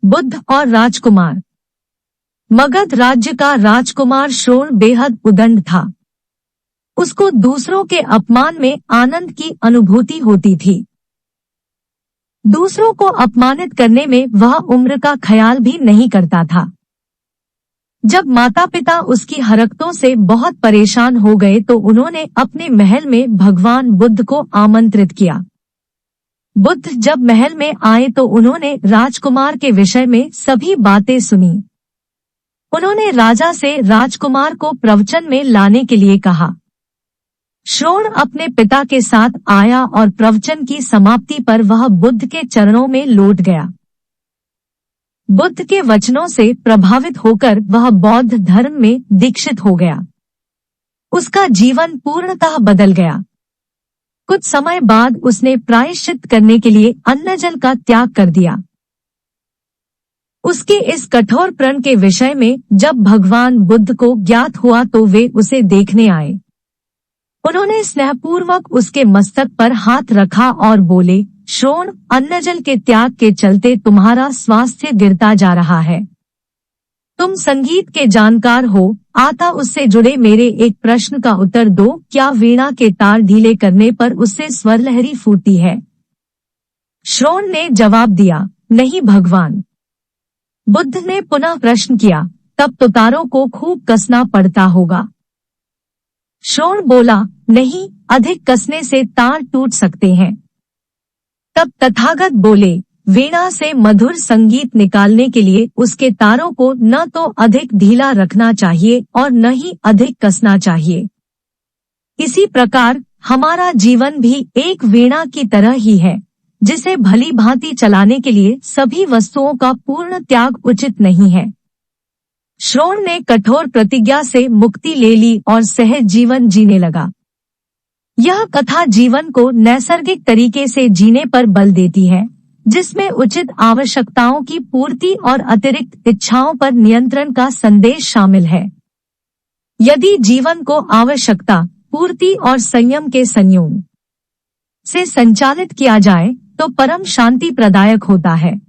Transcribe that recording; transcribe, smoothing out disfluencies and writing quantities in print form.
बुद्ध और राजकुमार। मगध राज्य का राजकुमार श्रोण बेहद उदंड था। उसको दूसरों के अपमान में आनंद की अनुभूति होती थी। दूसरों को अपमानित करने में वह उम्र का ख्याल भी नहीं करता था। जब माता पिता उसकी हरकतों से बहुत परेशान हो गए तो उन्होंने अपने महल में भगवान बुद्ध को आमंत्रित किया। बुद्ध जब महल में आए तो उन्होंने राजकुमार के विषय में सभी बातें सुनी। उन्होंने राजा से राजकुमार को प्रवचन में लाने के लिए कहा। श्रोण अपने पिता के साथ आया और प्रवचन की समाप्ति पर वह बुद्ध के चरणों में लौट गया। बुद्ध के वचनों से प्रभावित होकर वह बौद्ध धर्म में दीक्षित हो गया। उसका जीवन पूर्णतः बदल गया। कुछ समय बाद उसने प्रायश्चित करने के लिए अन्न जल का त्याग कर दिया। उसके इस कठोर प्रण के विषय में जब भगवान बुद्ध को ज्ञात हुआ तो वे उसे देखने आए। उन्होंने स्नेहपूर्वक उसके मस्तक पर हाथ रखा और बोले, श्रोण, अन्नजल के त्याग के चलते तुम्हारा स्वास्थ्य गिरता जा रहा है। तुम संगीत के जानकार हो, आता उससे जुड़े मेरे एक प्रश्न का उत्तर दो, क्या वीणा के तार ढीले करने पर उससे स्वर लहरी फूटती है? श्रोण ने जवाब दिया, नहीं भगवान। बुद्ध ने पुनः प्रश्न किया, तब तो तारों को खूब कसना पड़ता होगा। श्रोण बोला, नहीं, अधिक कसने से तार टूट सकते हैं। तब तथागत बोले, वीणा से मधुर संगीत निकालने के लिए उसके तारों को न तो अधिक ढीला रखना चाहिए और न ही अधिक कसना चाहिए। इसी प्रकार हमारा जीवन भी एक वीणा की तरह ही है, जिसे भली भांति चलाने के लिए सभी वस्तुओं का पूर्ण त्याग उचित नहीं है। श्रोण ने कठोर प्रतिज्ञा से मुक्ति ले ली और सहज जीवन जीने लगा। यह कथा जीवन को नैसर्गिक तरीके से जीने पर बल देती है, जिसमें उचित आवश्यकताओं की पूर्ति और अतिरिक्त इच्छाओं पर नियंत्रण का संदेश शामिल है। यदि जीवन को आवश्यकता, पूर्ति और संयम के संयोग से संचालित किया जाए तो परम शांति प्रदायक होता है।